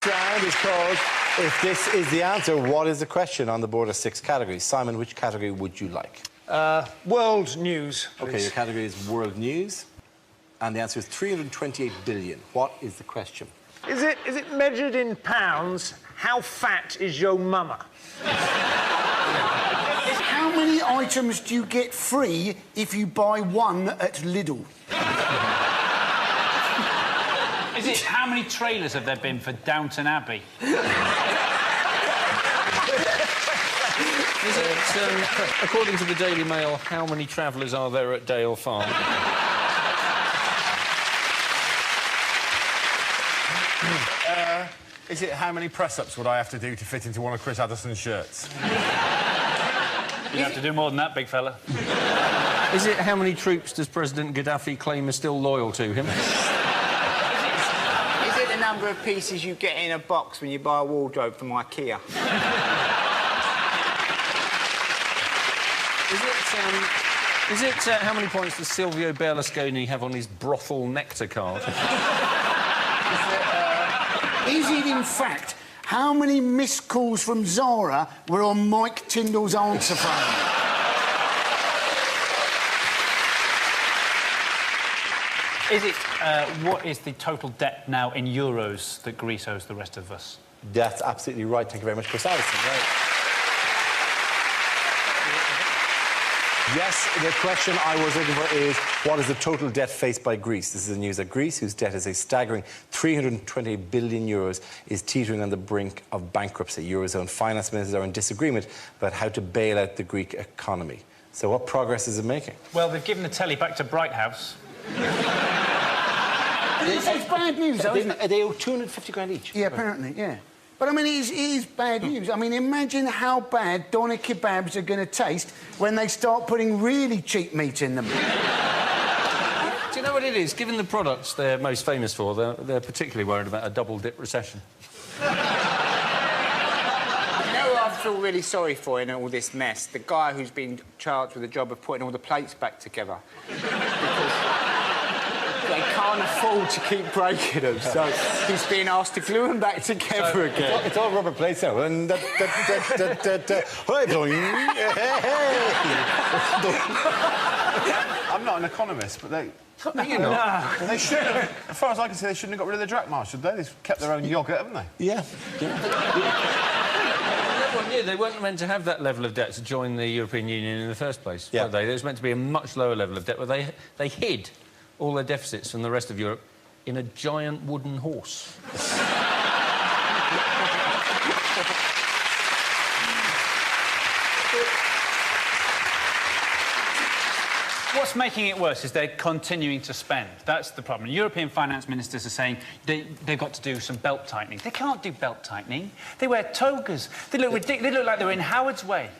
round is called If This Is the Answer, What is the Question, on the board of 6 categories. Simon, which category would you like? World news, please. OK, your category is world news. And the answer is 328 billion. What is the question? Is it measured in pounds? How fat is your mama? How many items do you get free if you buy one at Lidl? Is it how many trailers have there been for Downton Abbey? Is it, according to the Daily Mail, how many travellers are there at Dale Farm? Is it how many press-ups would I have to do to fit into one of Chris Addison's shirts? You'd have to do more than that, big fella. Is it how many troops does President Gaddafi claim are still loyal to him? Is it the number of pieces you get in a box when you buy a wardrobe from IKEA? Is it how many points does Silvio Berlusconi have on his brothel nectar card? Is it, in fact, how many missed calls from Zara were on Mike Tyndall's answer phone? Is it, what is the total debt now in euros that Greece owes the rest of us? That's absolutely right. Thank you very much, Chris Addison. Right. Yes, the question I was looking for is, what is the total debt faced by Greece? This is the news that Greece, whose debt is a staggering 320 billion euros, is teetering on the brink of bankruptcy. Eurozone finance ministers are in disagreement about how to bail out the Greek economy. So what progress is it making? Well, they've given the telly back to Bright House. It's bad news, though, isn't it? They owe 250 grand each. Yeah, apparently, yeah. But, I mean, it is bad news. I mean, imagine how bad doner kebabs are going to taste when they start putting really cheap meat in them. Do you know what it is? Given the products they're most famous for, they're particularly worried about a double-dip recession. You know who I feel really sorry for in all this mess? The guy who's been charged with the job of putting all the plates back together. Because they can't afford to keep breaking them, so he's being asked to glue them back together again. It's all rubber plates now. And I'm not an economist, but they... You're not. They should have... As far as I can see, they shouldn't have got rid of the Drac Marsh, should they? They've kept their own yoghurt, haven't they? Yeah. They weren't meant to have that level of debt to join the European Union in the first place, Yeah. were they? There was meant to be a much lower level of debt, but they hid all their deficits from the rest of Europe in a giant wooden horse. What's making it worse is they're continuing to spend. That's the problem. European finance ministers are saying they've got to do some belt tightening. They can't do belt tightening. They wear togas. They look ridiculous. They look like they're in Howard's Way.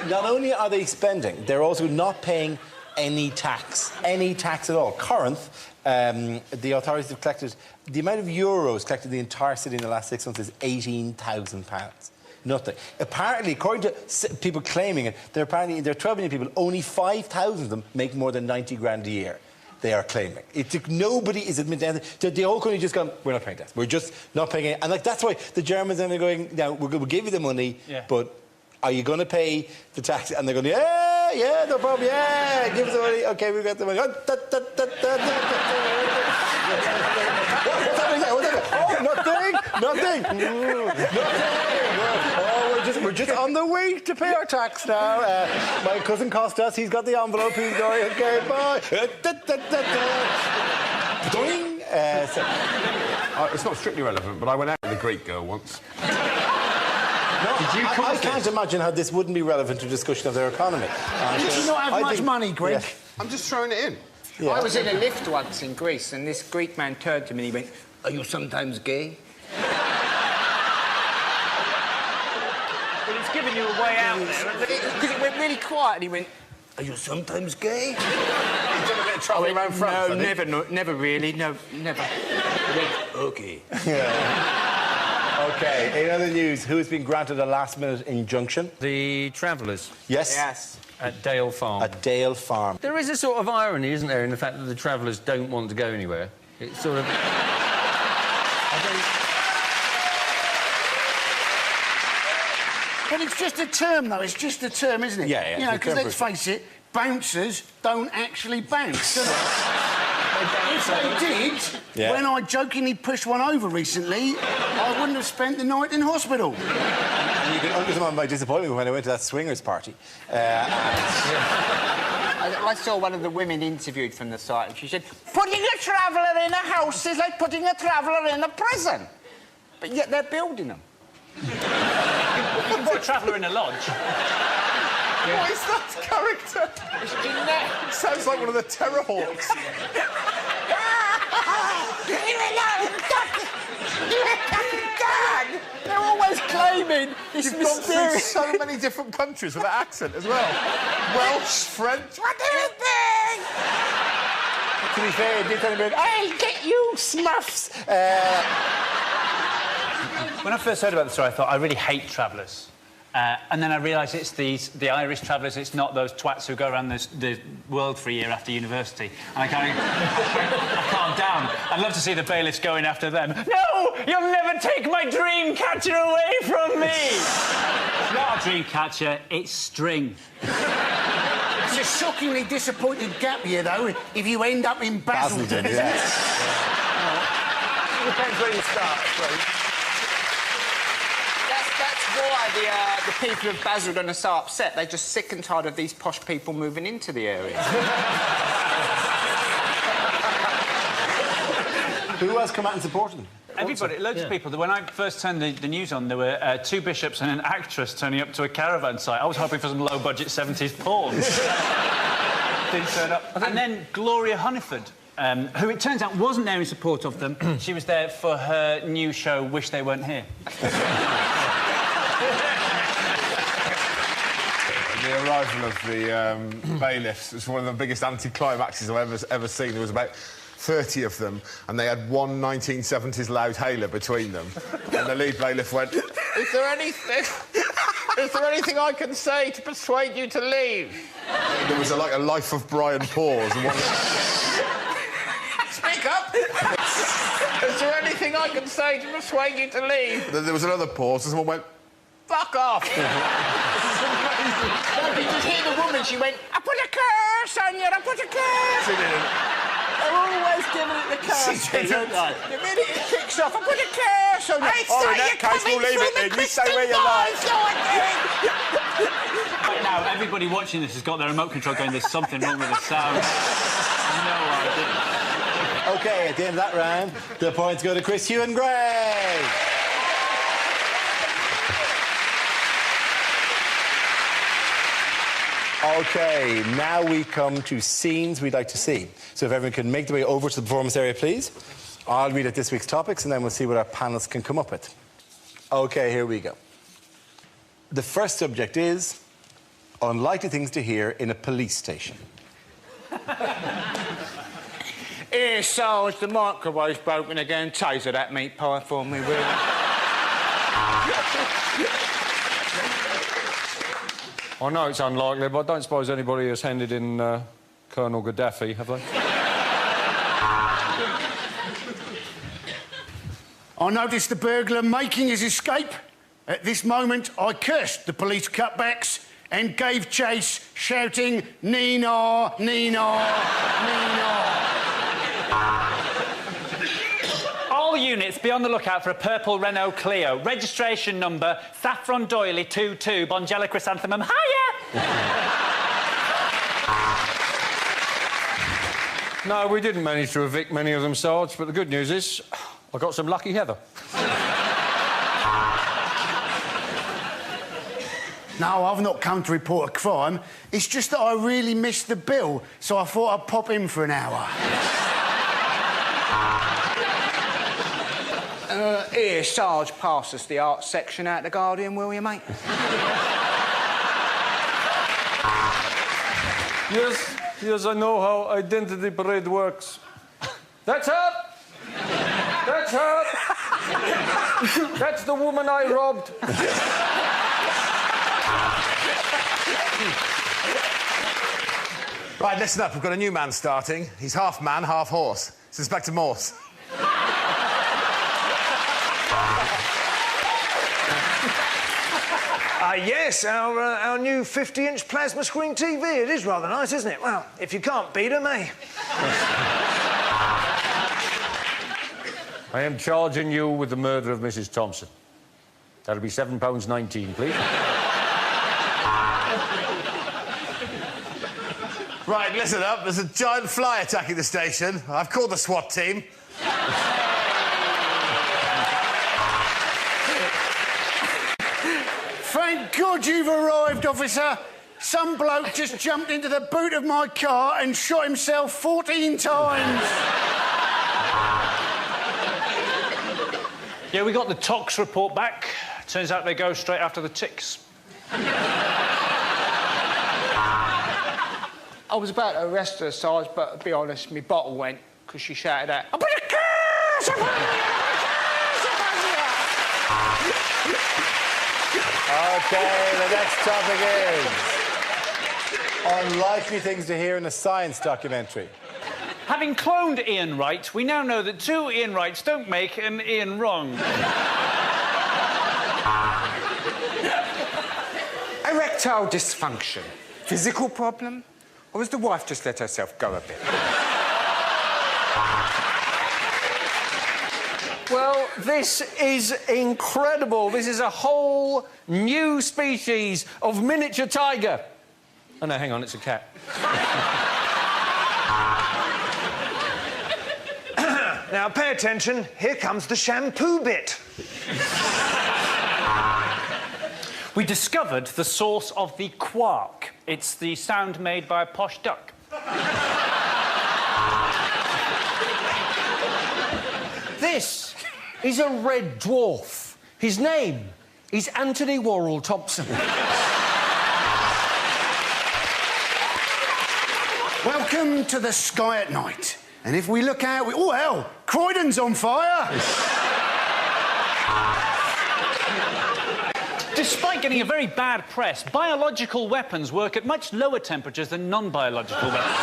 Not only are they spending, they're also not paying any tax at all. Corinth, the authorities have collected... The amount of euros collected in the entire city in the last 6 months is £18,000. Nothing. Apparently, according to people claiming it, there are 12 million people, only 5,000 of them make more than 90 grand a year. They are claiming. Nobody is admitting anything. The whole country just gone, we're not paying tax. We're just not paying it. And like, that's why the Germans are going, now, we'll give you the money, but are you going to pay the tax? And they're going, yeah, no problem, yeah, give us the money. OK, we've got the money. What's that? Nothing. Oh, we're just on the way to pay our tax now. My cousin Costas, he's got the envelope. He's going, OK, bye. It's not strictly relevant, but I went out with a Greek girl once. I can't imagine how this wouldn't be relevant to discussion of their economy. Did you not have much money, Greg? Yeah. I'm just throwing it in. Yeah. I was in a lift once in Greece, and this Greek man turned to me and he went, "Are you sometimes gay?" Well, it's giving you a way out there. Because it went really quiet, and he went, "Are you sometimes gay?" You've done a bit of travelling around France, No, never really, no, never. He went, "OK." OK, in other news, who has been granted a last-minute injunction? The travellers. Yes? Yes. At Dale Farm. At Dale Farm. There is a sort of irony, isn't there, in the fact that the travellers don't want to go anywhere. It's sort of... But it's just a term, though. It's just a term, isn't it? Yeah, yeah. You know, It's a because term let's for- face it, bouncers don't actually bounce, do they? If they did, Yeah. when I jokingly pushed one over recently, I wouldn't have spent the night in hospital. And you can understand my disappointment when I went to that swingers party. I saw one of the women interviewed from the site, and she said, putting a traveller in a house is like putting a traveller in a prison. But yet they're building them. You can put a traveller in a lodge. What is that character? It's Jeanette. Sounds like one of the Terror Hawks. They're always claiming this You've gone through mysterious... so many different countries with that accent as well. Welsh, French... What do you think? To be fair, it did kind of be, I'll get you, Smurfs. When I first heard about the story, I thought, I really hate travellers. And then I realised it's the Irish travellers, it's not those twats who go around the world for a year after university. And I calmed down. I'd love to see the bailiffs going after them. No! You'll never take my dream catcher away from me! It's not a dream catcher, it's string. It's a shockingly disappointing gap year, though, if you end up in Basildon. Basildon, yeah. Depends where you start, I suppose. That's why the people of Basildon are so upset. They're just sick and tired of these posh people moving into the area. Who else come out and supported them? Everybody, loads of people. When I first turned the news on, there were 2 bishops and an actress turning up to a caravan site. I was hoping for some low-budget 70s porn. Didn't turn up. And then Gloria Hunniford, who it turns out wasn't there in support of them. She was there for her new show, Wish They Weren't Here. The arrival of the bailiffs was one of the biggest anti-climaxes I've ever seen. There was about 30 of them, and they had one 1970s loudhailer between them. And the lead bailiff went, is there anything I can say to persuade you to leave? And there was like a Life of Brian pause. And one... Speak up! Is there anything I can say to persuade you to leave? Then there was another pause, and someone went, fuck off! You just hear the woman, she went, I put a curse on you, I put a curse! She didn't. They're always giving it the curse, don't they? The minute it kicks off, I put a curse on you. Oh, in that case, we'll leave it then. You say where you like. Right now, everybody watching this has got their remote control going, there's something wrong with the sound. No idea. OK, at the end of that round, the points go to Chris, Hugh and Greg. OK, now we come to scenes we'd like to see. So if everyone can make their way over to the performance area, please. I'll read out this week's topics, and then we'll see what our panellists can come up with. OK, here we go. The first subject is unlikely things to hear in a police station. Here, Sarge, the microwave's broken again. Taser that meat pie for me, will you? I know it's unlikely, but I don't suppose anybody has handed in Colonel Gaddafi, have they? I noticed the burglar making his escape. At this moment, I cursed the police cutbacks and gave chase, shouting, Nina, Nina, Nina. All units, be on the lookout for a purple Renault Clio. Registration number, Saffron Doily 22, Bongella Chrysanthemum. Hiya! No, we didn't manage to evict many of them, Sarge, but the good news is I got some lucky heather. No, I've not come to report a crime. It's just that I really missed the bill, so I thought I'd pop in for an hour. Here, Sarge, pass us the art section out the Guardian, will you, mate? Yes, I know how identity parade works. That's her! That's her! That's the woman I robbed. Right, listen up. We've got a new man starting. He's half man, half horse. It's Inspector Morse. Yes, our new 50-inch plasma screen TV. It is rather nice, isn't it? Well, if you can't beat 'em, eh? I am charging you with the murder of Mrs. Thompson. That'll be £7.19, please. Right, listen up. There's a giant fly attacking the station. I've called the SWAT team. Thank God you've arrived, officer. Some bloke just jumped into the boot of my car and shot himself 14 times. Yeah, we got the tox report back. Turns out they go straight after the ticks. I was about to arrest her, Sarge, but to be honest, my bottle went because she shouted out, "I put a curse upon you! Okay, the next topic is unlikely things to hear in a science documentary. Having cloned Ian Wright, we now know that two Ian Wrights don't make an Ian wrong. Erectile dysfunction. Physical problem? Or has the wife just let herself go a bit? Well, this is incredible. This is a whole new species of miniature tiger. Oh, no, hang on, it's a cat. Now, pay attention. Here comes the shampoo bit. We discovered the source of the quark. It's the sound made by a posh duck. This is a red dwarf. His name is Anthony Worrell Thompson. Welcome to the sky at night. And if we look out, oh, hell, Croydon's on fire. Despite getting a very bad press, biological weapons work at much lower temperatures than non-biological weapons.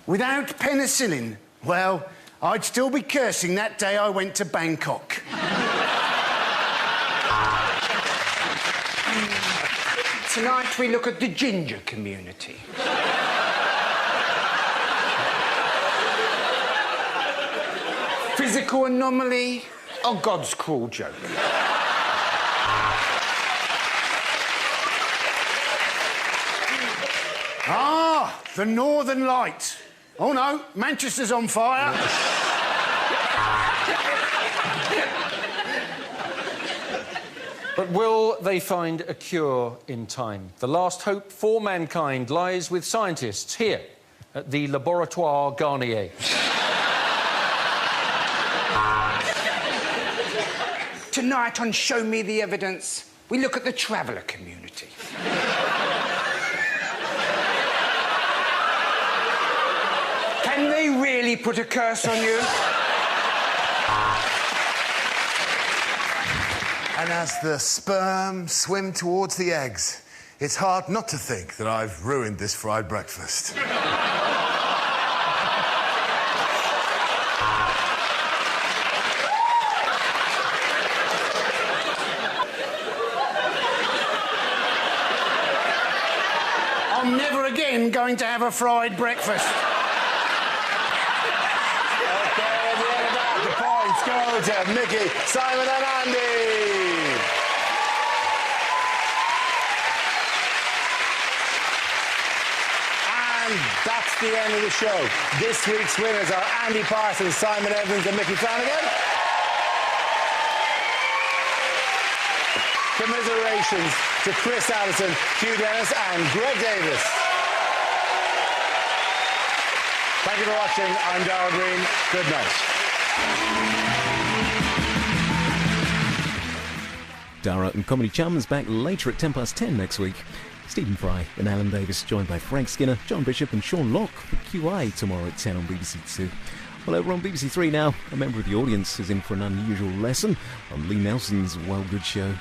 Without penicillin, well, I'd still be cursing that day I went to Bangkok. Tonight we look at the ginger community. Physical anomaly or God's cruel joke? Ah, the Northern Light. Oh, no, Manchester's on fire. But will they find a cure in time? The last hope for mankind lies with scientists here at the Laboratoire Garnier. Tonight on Show Me the Evidence, we look at the traveller community. Can they really put a curse on you? And as the sperm swim towards the eggs, it's hard not to think that I've ruined this fried breakfast. I'm never again going to have a fried breakfast. Okay, at the end of that, the points go to Mickey, Simon and Andy. And that's the end of the show. This week's winners are Andy Parsons, Simon Evans and Mickey Flanagan. Commiserations to Chris Allison, Hugh Dennis and Greg Davis. Thank you for watching. I'm Darrell Green. Good night. Dara and Comedy Chums back later at 10:10 next week. Stephen Fry and Alan Davis joined by Frank Skinner, John Bishop and Sean Locke for QI tomorrow at 10 on BBC Two. Well, over on BBC Three now, a member of the audience is in for an unusual lesson on Lee Nelson's Well Good Show.